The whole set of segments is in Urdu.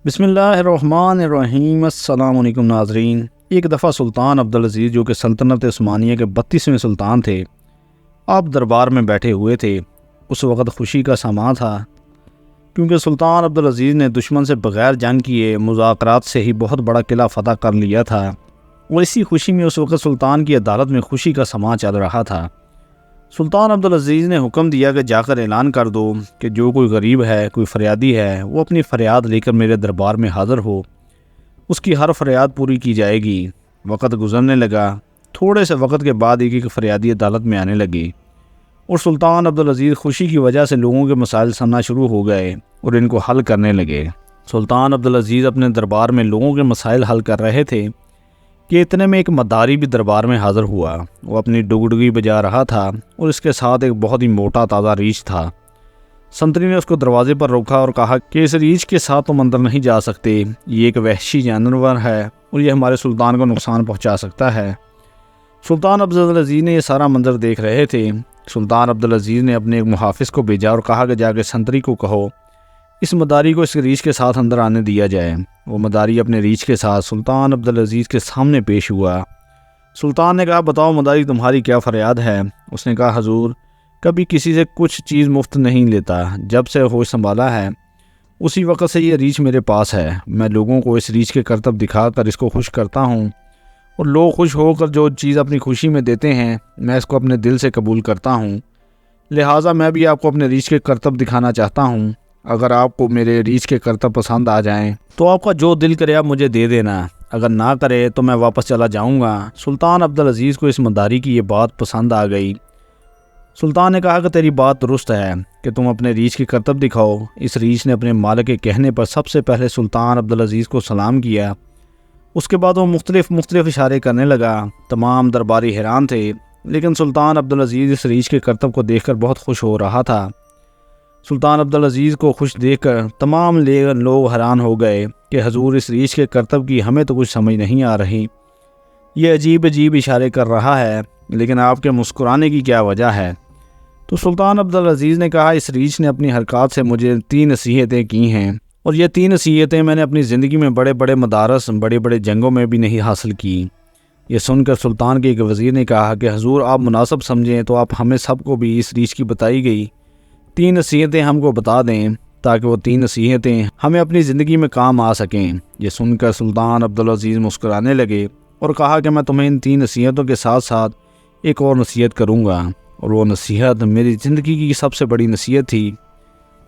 بسم اللہ الرحمن الرحیم۔ السلام علیکم ناظرین۔ ایک دفعہ سلطان عبدالعزیز جو کہ سلطنت عثمانیہ کے 32ویں سلطان تھے، آپ دربار میں بیٹھے ہوئے تھے۔ اس وقت خوشی کا سماں تھا، کیونکہ سلطان عبدالعزیز نے دشمن سے بغیر جنگ کیے مذاکرات سے ہی بہت بڑا قلعہ فتح کر لیا تھا، اور اسی خوشی میں اس وقت سلطان کی عدالت میں خوشی کا سماں چل رہا تھا۔ سلطان عبدالعزیز نے حکم دیا کہ جا کر اعلان کر دو کہ جو کوئی غریب ہے، کوئی فریادی ہے، وہ اپنی فریاد لے کر میرے دربار میں حاضر ہو، اس کی ہر فریاد پوری کی جائے گی۔ وقت گزرنے لگا، تھوڑے سے وقت کے بعد ایک فریادی عدالت میں آنے لگے، اور سلطان عبدالعزیز خوشی کی وجہ سے لوگوں کے مسائل سننا شروع ہو گئے اور ان کو حل کرنے لگے۔ سلطان عبدالعزیز اپنے دربار میں لوگوں کے مسائل حل کر رہے تھے کہ اتنے میں ایک مداری بھی دربار میں حاضر ہوا۔ وہ اپنی ڈگڈگی بجا رہا تھا اور اس کے ساتھ ایک بہت ہی موٹا تازہ ریچھ تھا۔ سنتری نے اس کو دروازے پر روکا اور کہا کہ اس ریچھ کے ساتھ تم اندر نہیں جا سکتے، یہ ایک وحشی جانور ہے اور یہ ہمارے سلطان کو نقصان پہنچا سکتا ہے۔ سلطان عبدالعزیز نے یہ سارا منظر دیکھ رہے تھے۔ سلطان عبدالعزیز نے اپنے ایک محافظ کو بھیجا اور کہا کہ جا کے سنتری کو کہو اس مداری کو اس ریچھ کے ساتھ اندر آنے دیا جائے۔ وہ مداری اپنے ریچھ کے ساتھ سلطان عبدالعزیز کے سامنے پیش ہوا۔ سلطان نے کہا بتاؤ مداری تمہاری کیا فریاد ہے؟ اس نے کہا حضور، کبھی کسی سے کچھ چیز مفت نہیں لیتا، جب سے ہوش سنبھالا ہے اسی وقت سے یہ ریچھ میرے پاس ہے۔ میں لوگوں کو اس ریچھ کے کرتب دکھا کر اس کو خوش کرتا ہوں، اور لوگ خوش ہو کر جو چیز اپنی خوشی میں دیتے ہیں میں اس کو اپنے دل سے قبول کرتا ہوں۔ لہٰذا میں بھی آپ کو اپنے ریچھ کے کرتب دکھانا چاہتا ہوں۔ اگر آپ کو میرے ریچھ کے کرتب پسند آ جائیں تو آپ کا جو دل کرے آپ مجھے دے دینا، اگر نہ کرے تو میں واپس چلا جاؤں گا۔ سلطان عبدالعزیز کو اس مداری کی یہ بات پسند آ گئی۔ سلطان نے کہا کہ تیری بات درست ہے کہ تم اپنے ریچھ کے کرتب دکھاؤ۔ اس ریچھ نے اپنے مالک کے کہنے پر سب سے پہلے سلطان عبدالعزیز کو سلام کیا۔ اس کے بعد وہ مختلف اشارے کرنے لگا۔ تمام درباری حیران تھے، لیکن سلطان عبدالعزیز اس ریچھ کے کرتب کو دیکھ کر بہت خوش ہو رہا تھا۔ سلطان عبدالعزیز کو خوش دیکھ کر تمام لوگ حیران ہو گئے کہ حضور اس ریچھ کے کرتب کی ہمیں تو کچھ سمجھ نہیں آ رہی، یہ عجیب اشارے کر رہا ہے، لیکن آپ کے مسکرانے کی کیا وجہ ہے؟ تو سلطان عبدالعزیز نے کہا اس ریچھ نے اپنی حرکات سے مجھے 3 نصیحتیں کی ہیں، اور یہ 3 نصیحتیں میں نے اپنی زندگی میں بڑے مدارس بڑے جنگوں میں بھی نہیں حاصل کی۔ یہ سن کر سلطان کے ایک وزیر نے کہا کہ حضور آپ مناسب سمجھیں تو آپ ہمیں سب کو بھی اس ریچھ کی بتائی گئی 3 نصیحتیں ہم کو بتا دیں، تاکہ وہ 3 نصیحتیں ہمیں اپنی زندگی میں کام آ سکیں۔ یہ سن کر سلطان عبدالعزیز مسکرانے لگے اور کہا کہ میں تمہیں ان 3 نصیحتوں کے ساتھ ساتھ ایک اور نصیحت کروں گا، اور وہ نصیحت میری زندگی کی سب سے بڑی نصیحت تھی۔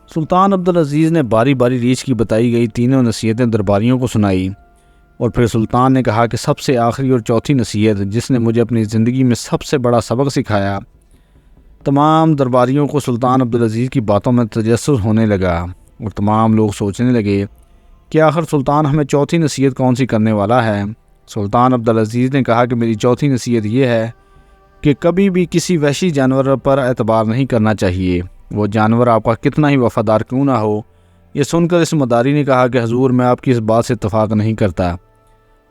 سلطان عبدالعزیز نے باری ریچھ کی بتائی گئی تینوں نصیحتیں درباریوں کو سنائی، اور پھر سلطان نے کہا کہ سب سے آخری اور چوتھی نصیحت جس نے مجھے اپنی زندگی میں سب سے بڑا سبق سکھایا۔ تمام درباریوں کو سلطان عبدالعزیز کی باتوں میں تجسس ہونے لگا، اور تمام لوگ سوچنے لگے کہ آخر سلطان ہمیں چوتھی نصیحت کون سی کرنے والا ہے۔ سلطان عبدالعزیز نے کہا کہ میری چوتھی نصیحت یہ ہے کہ کبھی بھی کسی وحشی جانور پر اعتبار نہیں کرنا چاہیے، وہ جانور آپ کا کتنا ہی وفادار کیوں نہ ہو۔ یہ سن کر اس مداری نے کہا کہ حضور میں آپ کی اس بات سے اتفاق نہیں کرتا،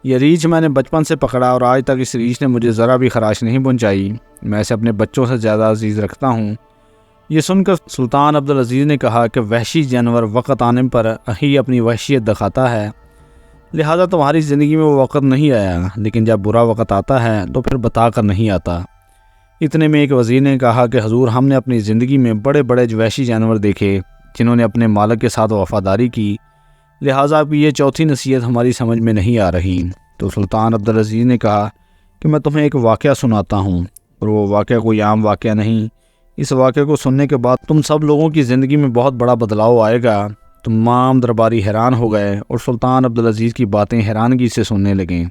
یہ ریچھ میں نے بچپن سے پکڑا اور آج تک اس ریچھ نے مجھے ذرا بھی خراش نہیں پہنچائی، میں اسے اپنے بچوں سے زیادہ عزیز رکھتا ہوں۔ یہ سن کر سلطان عبدالعزیز نے کہا کہ وحشی جانور وقت آنے پر ہی اپنی وحشیت دکھاتا ہے، لہذا تمہاری زندگی میں وہ وقت نہیں آیا، لیکن جب برا وقت آتا ہے تو پھر بتا کر نہیں آتا۔ اتنے میں ایک وزیر نے کہا کہ حضور ہم نے اپنی زندگی میں بڑے وحشی جانور دیکھے جنہوں نے اپنے مالک کے ساتھ وفاداری کی، لہٰذا اب یہ چوتھی نصیحت ہماری سمجھ میں نہیں آ رہی۔ تو سلطان عبدالعزیز نے کہا کہ میں تمہیں ایک واقعہ سناتا ہوں، اور وہ واقعہ کوئی عام واقعہ نہیں۔ اس واقعے کو سننے کے بعد تم سب لوگوں کی زندگی میں بہت بڑا بدلاؤ آئے گا۔ تمام درباری حیران ہو گئے اور سلطان عبدالعزیز کی باتیں حیرانگی سے سننے لگیں۔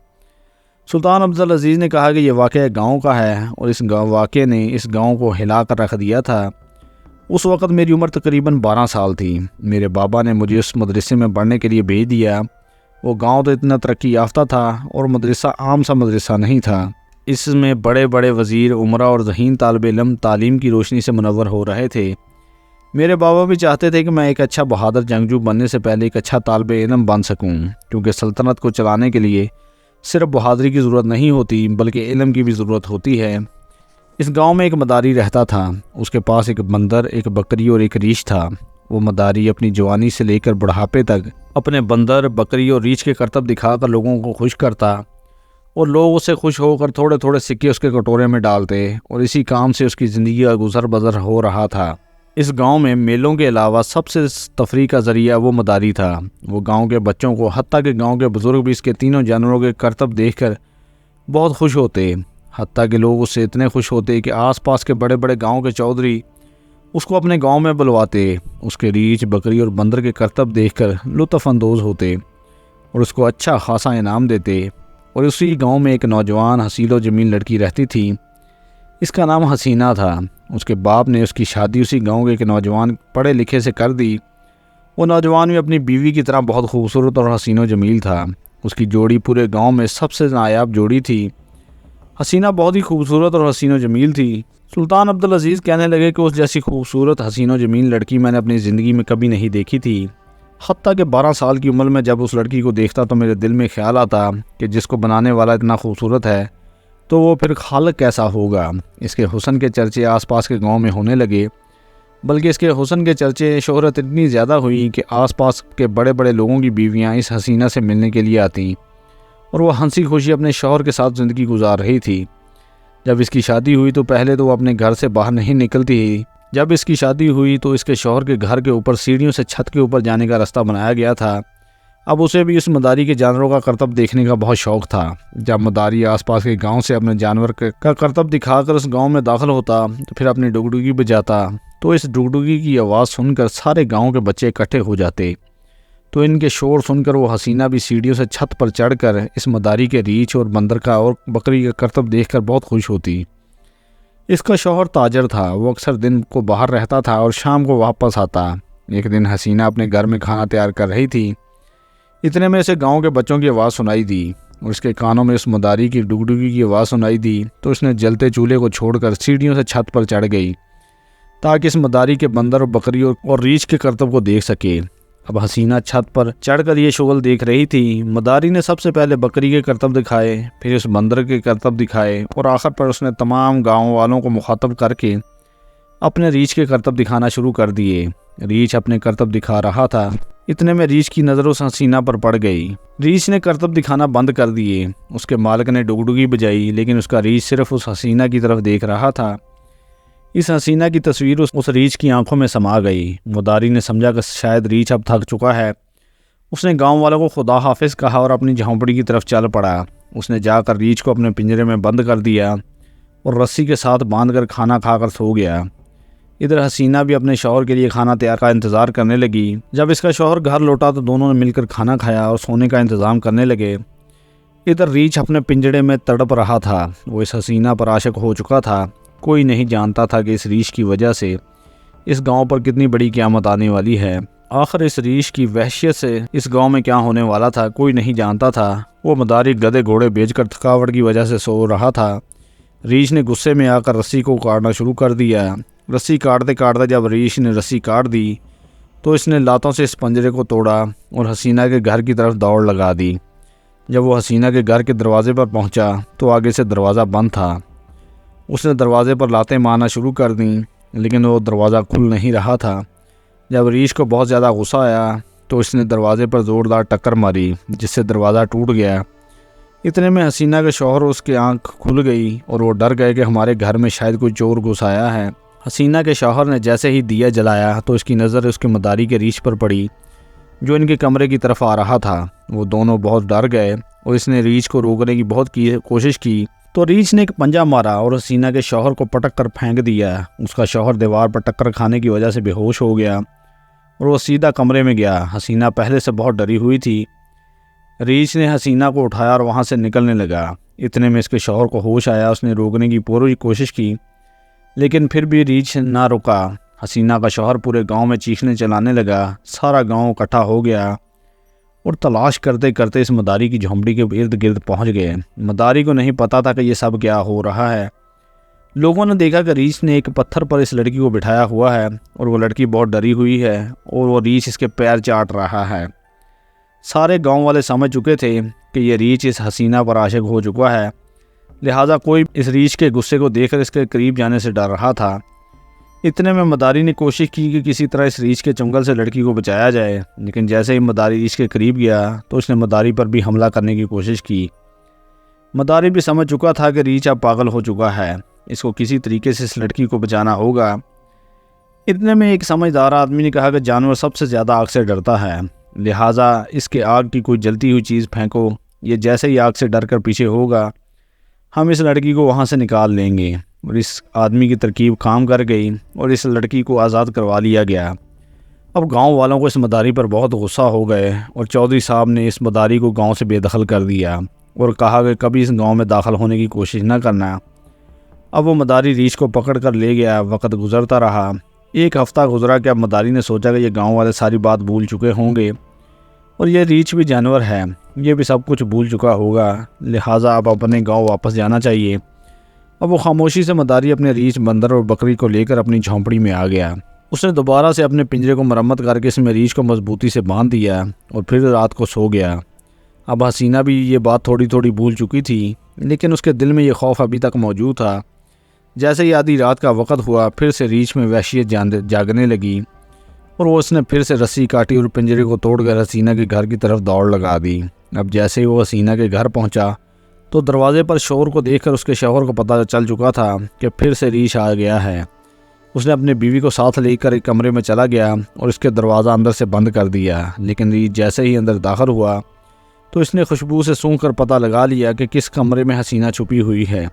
سلطان عبدالعزیز نے کہا کہ یہ واقعہ گاؤں کا ہے، اور اس واقعے نے اس گاؤں کو ہلا کر رکھ دیا تھا۔ اس وقت میری عمر تقریباً 12 سال تھی۔ میرے بابا نے مجھے اس مدرسے میں پڑھنے کے لیے بھیج دیا۔ وہ گاؤں تو اتنا ترقی یافتہ تھا، اور مدرسہ عام سا مدرسہ نہیں تھا، اس میں بڑے وزیر، عمرہ اور ذہین طالب علم تعلیم کی روشنی سے منور ہو رہے تھے۔ میرے بابا بھی چاہتے تھے کہ میں ایک اچھا بہادر جنگجو بننے سے پہلے ایک اچھا طالب علم بن سکوں، کیونکہ سلطنت کو چلانے کے لیے صرف بہادری کی ضرورت نہیں ہوتی بلکہ علم کی بھی ضرورت ہوتی ہے۔ اس گاؤں میں ایک مداری رہتا تھا، اس کے پاس ایک بندر، ایک بکری اور ایک ریچھ تھا۔ وہ مداری اپنی جوانی سے لے کر بڑھاپے تک اپنے بندر، بکری اور ریچھ کے کرتب دکھا کر لوگوں کو خوش کرتا، اور لوگ اس سے خوش ہو کر تھوڑے تھوڑے سکے اس کے کٹورے میں ڈالتے، اور اسی کام سے اس کی زندگی کا گزر بسر ہو رہا تھا۔ اس گاؤں میں میلوں کے علاوہ سب سے تفریح کا ذریعہ وہ مداری تھا۔ وہ گاؤں کے بچوں کو، حتیٰ کہ گاؤں کے بزرگ بھی اس کے تینوں جانوروں کے کرتب دیکھ کر بہت خوش ہوتے، حتیٰ کہ لوگ اس سے اتنے خوش ہوتے کہ آس پاس کے بڑے بڑے گاؤں کے چودھری اس کو اپنے گاؤں میں بلواتے، اس کے ریچھ، بکری اور بندر کے کرتب دیکھ کر لطف اندوز ہوتے اور اس کو اچھا خاصا انعام دیتے۔ اور اسی گاؤں میں ایک نوجوان حسین و جمیل لڑکی رہتی تھی، اس کا نام حسینہ تھا۔ اس کے باپ نے اس کی شادی اسی گاؤں کے ایک نوجوان پڑھے لکھے سے کر دی۔ وہ نوجوان بھی اپنی بیوی کی طرح بہت خوبصورت اور حسین و جمیل تھا۔ اس کی جوڑی پورے گاؤں میں سب سے نایاب جوڑی تھی۔ حسینہ بہت ہی خوبصورت اور حسین و جمیل تھی۔ سلطان عبدالعزیز کہنے لگے کہ اس جیسی خوبصورت حسین و جمیل لڑکی میں نے اپنی زندگی میں کبھی نہیں دیکھی تھی۔ حتیٰ کہ 12 سال کی عمر میں جب اس لڑکی کو دیکھتا تو میرے دل میں خیال آتا کہ جس کو بنانے والا اتنا خوبصورت ہے تو وہ پھر خالق کیسا ہوگا۔ اس کے حسن کے چرچے آس پاس کے گاؤں میں ہونے لگے، بلکہ اس کے حسن کے چرچے شہرت اتنی زیادہ ہوئی کہ آس پاس کے بڑے بڑے لوگوں کی بیویاں اس حسینہ سے ملنے کے لیے آتیں، اور وہ ہنسی خوشی اپنے شوہر کے ساتھ زندگی گزار رہی تھی۔ جب اس کی شادی ہوئی تو پہلے تو وہ اپنے گھر سے باہر نہیں نکلتی۔ جب اس کی شادی ہوئی تو اس کے شوہر کے گھر کے اوپر سیڑھیوں سے چھت کے اوپر جانے کا راستہ بنایا گیا تھا۔ اب اسے بھی اس مداری کے جانوروں کا کرتب دیکھنے کا بہت شوق تھا۔ جب مداری آس پاس کے گاؤں سے اپنے جانور کا کرتب دکھا کر اس گاؤں میں داخل ہوتا تو پھر اپنی ڈگڈگی بجاتا، تو اس ڈگڈگی کی آواز سن کر سارے گاؤں کے بچے اکٹھے ہو جاتے، تو ان کے شور سن کر وہ حسینہ بھی سیڑھیوں سے چھت پر چڑھ کر اس مداری کے ریچھ اور بندر کا اور بکری کا کرتب دیکھ کر بہت خوش ہوتی۔ اس کا شوہر تاجر تھا، وہ اکثر دن کو باہر رہتا تھا اور شام کو واپس آتا۔ ایک دن حسینہ اپنے گھر میں کھانا تیار کر رہی تھی، اتنے میں اسے گاؤں کے بچوں کی آواز سنائی دی اور اس کے کانوں میں اس مداری کی ڈگڈگی کی آواز سنائی دی، تو اس نے جلتے چولہے کو چھوڑ کر سیڑھیوں سے چھت پر چڑھ گئی تاکہ اس مداری کے بندر اور بکری اور ریچھ کے کرتب کو دیکھ سکے۔ اب حسینہ چھت پر چڑھ کر یہ شغل دیکھ رہی تھی۔ مداری نے سب سے پہلے بکری کے کرتب دکھائے، پھر اس بندر کے کرتب دکھائے، اور آخر پر اس نے تمام گاؤں والوں کو مخاطب کر کے اپنے ریچھ کے کرتب دکھانا شروع کر دیے۔ ریچھ اپنے کرتب دکھا رہا تھا، اتنے میں ریچھ کی نظر اس حسینہ پر پڑ گئی۔ ریچھ نے کرتب دکھانا بند کر دیے۔ اس کے مالک نے ڈگڈگی بجائی، لیکن اس کا ریچھ صرف اس حسینہ کی طرف دیکھ رہا تھا۔ اس حسینہ کی تصویر اس ریچھ کی آنکھوں میں سما گئی۔ مداری نے سمجھا کہ شاید ریچھ اب تھک چکا ہے۔ اس نے گاؤں والوں کو خدا حافظ کہا اور اپنی جھونپڑی کی طرف چل پڑا۔ اس نے جا کر ریچھ کو اپنے پنجرے میں بند کر دیا اور رسی کے ساتھ باندھ کر کھانا کھا کر سو گیا۔ ادھر حسینہ بھی اپنے شوہر کے لیے کھانا تیار کا انتظار کرنے لگی۔ جب اس کا شوہر گھر لوٹا تو دونوں نے مل کر کھانا کھایا اور سونے کا انتظام کرنے لگے۔ ادھر ریچھ اپنے پنجرے میں تڑپ رہا تھا، وہ اس حسینہ پر عاشق ہو چکا تھا۔ کوئی نہیں جانتا تھا کہ اس ریچھ کی وجہ سے اس گاؤں پر کتنی بڑی قیامت آنے والی ہے۔ آخر اس ریچھ کی وحشیت سے اس گاؤں میں کیا ہونے والا تھا کوئی نہیں جانتا تھا۔ وہ مداری گدھے گھوڑے بیچ کر تھکاوٹ کی وجہ سے سو رہا تھا۔ ریچھ نے غصے میں آ کر رسی کو کاٹنا شروع کر دیا۔ رسی کاٹتے کاٹتے جب ریچھ نے رسی کاٹ دی تو اس نے لاتوں سے اس پنجرے کو توڑا اور حسینہ کے گھر کی طرف دوڑ لگا دی۔ جب وہ حسینہ کے گھر کے دروازے پر پہنچا تو آگے سے دروازہ بند تھا۔ اس نے دروازے پر لاتیں مارنا شروع کر دیں، لیکن وہ دروازہ کھل نہیں رہا تھا۔ جب ریچھ کو بہت زیادہ غصہ آیا تو اس نے دروازے پر زوردار ٹکر ماری، جس سے دروازہ ٹوٹ گیا۔ اتنے میں حسینہ کے شوہر اس کی آنکھ کھل گئی اور وہ ڈر گئے کہ ہمارے گھر میں شاید کوئی چور گھس آیا ہے۔ حسینہ کے شوہر نے جیسے ہی دیا جلایا تو اس کی نظر اس کے مداری کے ریچھ پر پڑی جو ان کے کمرے کی طرف آ رہا تھا۔ وہ دونوں بہت ڈر گئے اور اس نے ریچھ کو روکنے کی بہت کوشش کی تو ریچھ نے ایک پنجہ مارا اور حسینہ کے شوہر کو پٹک کر پھینک دیا۔ اس کا شوہر دیوار پر ٹکر کھانے کی وجہ سے بے ہوش ہو گیا اور وہ سیدھا کمرے میں گیا۔ حسینہ پہلے سے بہت ڈری ہوئی تھی۔ ریچھ نے حسینہ کو اٹھایا اور وہاں سے نکلنے لگا۔ اتنے میں اس کے شوہر کو ہوش آیا، اس نے روکنے کی پوری کوشش کی لیکن پھر بھی ریچھ نہ رکا۔ حسینہ کا شوہر پورے گاؤں میں چیخنے چلانے لگا۔ سارا گاؤں اکٹھا ہو گیا اور تلاش کرتے کرتے اس مداری کی جھونپڑی کے ارد گرد پہنچ گئے۔ مداری کو نہیں پتا تھا کہ یہ سب کیا ہو رہا ہے۔ لوگوں نے دیکھا کہ ریچھ نے ایک پتھر پر اس لڑکی کو بٹھایا ہوا ہے اور وہ لڑکی بہت ڈری ہوئی ہے اور وہ ریچھ اس کے پیر چاٹ رہا ہے۔ سارے گاؤں والے سمجھ چکے تھے کہ یہ ریچھ اس حسینہ پر عاشق ہو چکا ہے، لہٰذا کوئی اس ریچھ کے غصے کو دیکھ کر اس کے قریب جانے سے ڈر رہا تھا۔ اتنے میں مداری نے کوشش کی کہ کسی طرح اس ریچھ کے چنگل سے لڑکی کو بچایا جائے، لیکن جیسے ہی مداری ریچھ کے قریب گیا تو اس نے مداری پر بھی حملہ کرنے کی کوشش کی۔ مداری بھی سمجھ چکا تھا کہ ریچھ اب پاگل ہو چکا ہے، اس کو کسی طریقے سے اس لڑکی کو بچانا ہوگا۔ اتنے میں ایک سمجھدار آدمی نے کہا کہ جانور سب سے زیادہ آگ سے ڈرتا ہے، لہٰذا اس کے آگ کی کوئی جلتی ہوئی چیز پھینکو، یہ جیسے ہی آگ سے ڈر کر پیچھے ہوگا ہم اس لڑکی کو وہاں سے نکال لیں گے۔ اور اس آدمی کی ترکیب کام کر گئی اور اس لڑکی کو آزاد کروا لیا گیا۔ اب گاؤں والوں کو اس مداری پر بہت غصہ ہو گئے اور چودھری صاحب نے اس مداری کو گاؤں سے بے دخل کر دیا اور کہا کہ کبھی اس گاؤں میں داخل ہونے کی کوشش نہ کرنا۔ اب وہ مداری ریچھ کو پکڑ کر لے گیا۔ وقت گزرتا رہا، ایک ہفتہ گزرا کہ اب مداری نے سوچا کہ یہ گاؤں والے ساری بات بھول چکے ہوں گے اور یہ ریچھ بھی جانور ہے، یہ بھی سب کچھ بھول چکا ہوگا، لہٰذا اب اپنے گاؤں واپس جانا چاہیے۔ اب وہ خاموشی سے مداری اپنے ریچھ، بندر اور بکری کو لے کر اپنی جھونپڑی میں آ گیا۔ اس نے دوبارہ سے اپنے پنجرے کو مرمت کر کے اس میں ریچھ کو مضبوطی سے باندھ دیا اور پھر رات کو سو گیا۔ اب حسینہ بھی یہ بات تھوڑی تھوڑی بھول چکی تھی، لیکن اس کے دل میں یہ خوف ابھی تک موجود تھا۔ جیسے ہی آدھی رات کا وقت ہوا، پھر سے ریچھ میں وحشیت جاگنے لگی اور وہ اس نے پھر سے رسی کاٹی اور پنجرے کو توڑ کر حسینہ کے گھر کی طرف دوڑ لگا دی۔ اب جیسے ہی وہ حسینہ کے گھر پہنچا تو دروازے پر شور کو دیکھ کر اس کے شوہر کو پتہ چل چکا تھا کہ پھر سے ریچھ آ گیا ہے۔ اس نے اپنی بیوی کو ساتھ لے کر ایک کمرے میں چلا گیا اور اس کے دروازہ اندر سے بند کر دیا، لیکن ریچھ جیسے ہی اندر داخل ہوا تو اس نے خوشبو سے سونگھ کر پتہ لگا لیا کہ کس کمرے میں حسینہ چھپی ہوئی ہے۔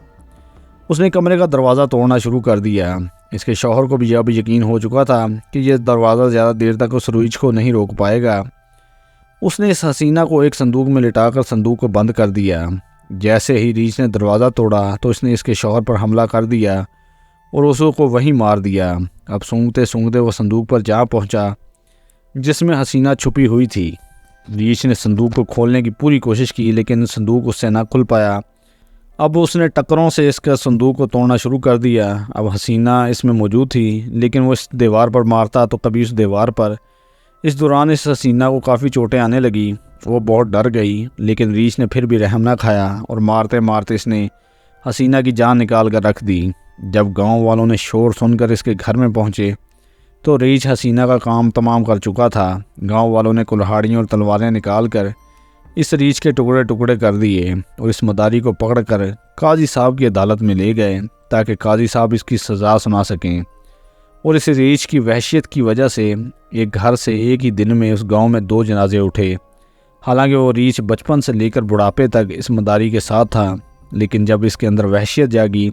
اس نے کمرے کا دروازہ توڑنا شروع کر دیا۔ اس کے شوہر کو بھی اب یقین ہو چکا تھا کہ یہ دروازہ زیادہ دیر تک اس ریچھ کو نہیں روک پائے گا۔ اس نے اس حسینہ کو ایک صندوق میں لٹا کر صندوق کو بند کر دیا۔ جیسے ہی ریچھ نے دروازہ توڑا تو اس نے اس کے شوہر پر حملہ کر دیا اور اس کو وہیں مار دیا۔ اب سونگتے سونگتے وہ صندوق پر جا پہنچا جس میں حسینہ چھپی ہوئی تھی۔ ریچھ نے صندوق کو کھولنے کی پوری کوشش کی، لیکن صندوق اس سے نہ کھل پایا۔ اب اس نے ٹکروں سے اس کا صندوق کو توڑنا شروع کر دیا۔ اب حسینہ اس میں موجود تھی، لیکن وہ اس دیوار پر مارتا تو کبھی اس دیوار پر۔ اس دوران اس حسینہ کو کافی چوٹیں آنے لگی، وہ بہت ڈر گئی، لیکن ریچھ نے پھر بھی رحم نہ کھایا اور مارتے مارتے اس نے حسینہ کی جان نکال کر رکھ دی۔ جب گاؤں والوں نے شور سن کر اس کے گھر میں پہنچے تو ریچھ حسینہ کا کام تمام کر چکا تھا۔ گاؤں والوں نے کلہاڑیاں اور تلواریں نکال کر اس ریچھ کے ٹکڑے ٹکڑے کر دیے اور اس مداری کو پکڑ کر قاضی صاحب کی عدالت میں لے گئے تاکہ قاضی صاحب اس کی سزا سنا سکیں۔ اور اس ریچھ کی وحشیت کی وجہ سے ایک گھر سے ایک ہی دن میں اس گاؤں میں 2 جنازے اٹھے۔ حالانکہ وہ ریچھ بچپن سے لے کر بڑھاپے تک اس مداری کے ساتھ تھا، لیکن جب اس کے اندر وحشیت جاگی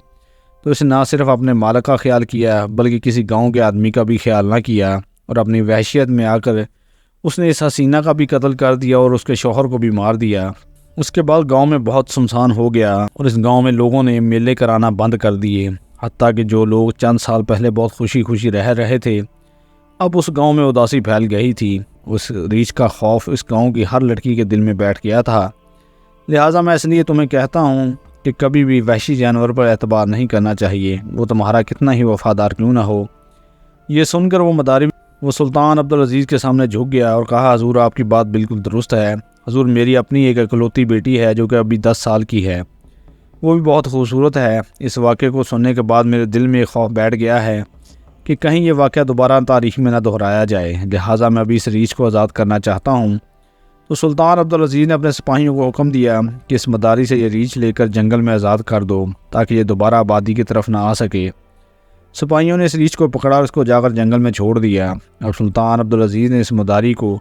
تو اس نے نہ صرف اپنے مالک کا خیال کیا بلکہ کسی گاؤں کے آدمی کا بھی خیال نہ کیا، اور اپنی وحشیت میں آ کر اس نے اس حسینہ کا بھی قتل کر دیا اور اس کے شوہر کو بھی مار دیا۔ اس کے بعد گاؤں میں بہت سنسان ہو گیا اور اس گاؤں میں لوگوں نے میلے کرانا بند کر دیے، حتیٰ کہ جو لوگ چند سال پہلے بہت خوشی خوشی رہ رہے تھے اب اس گاؤں میں اداسی پھیل گئی تھی۔ اس ریچھ کا خوف اس گاؤں کی ہر لڑکی کے دل میں بیٹھ گیا تھا۔ لہٰذا میں اس لیے تمہیں کہتا ہوں کہ کبھی بھی وحشی جانور پر اعتبار نہیں کرنا چاہیے، وہ تمہارا کتنا ہی وفادار کیوں نہ ہو۔ یہ سن کر وہ سلطان عبدالعزیز کے سامنے جھک گیا اور کہا، حضور آپ کی بات بالکل درست ہے۔ حضور میری اپنی ایک اکلوتی بیٹی ہے جو کہ ابھی 10 سال کی ہے، وہ بھی بہت خوبصورت ہے۔ اس واقعے کو سننے کے بعد میرے دل میں ایک خوف بیٹھ گیا ہے کہ کہیں یہ واقعہ دوبارہ تاریخ میں نہ دہرایا جائے، لہٰذا میں ابھی اس ریچھ کو آزاد کرنا چاہتا ہوں۔ تو سلطان عبدالعزیز نے اپنے سپاہیوں کو حکم دیا کہ اس مداری سے یہ ریچھ لے کر جنگل میں آزاد کر دو تاکہ یہ دوبارہ آبادی کی طرف نہ آ سکے۔ سپاہیوں نے اس ریچھ کو پکڑا اور اس کو جا کر جنگل میں چھوڑ دیا۔ اور سلطان عبدالعزیز نے اس مداری کو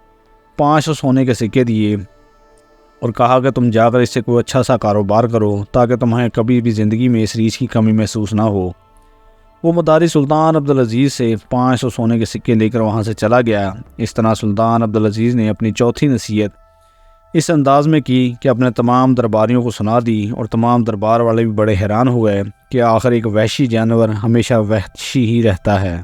500 سونے کے سکے دیے اور کہا کہ تم جا کر اس سے کوئی اچھا سا کاروبار کرو تاکہ تمہیں کبھی بھی زندگی میں اس ریچھ کی کمی محسوس نہ ہو۔ وہ مداری سلطان عبدالعزیز سے 500 سونے کے سکے لے کر وہاں سے چلا گیا۔ اس طرح سلطان عبدالعزیز نے اپنی چوتھی نصیحت اس انداز میں کی کہ اپنے تمام درباریوں کو سنا دی، اور تمام دربار والے بھی بڑے حیران ہوئے کہ آخر ایک وحشی جانور ہمیشہ وحشی ہی رہتا ہے۔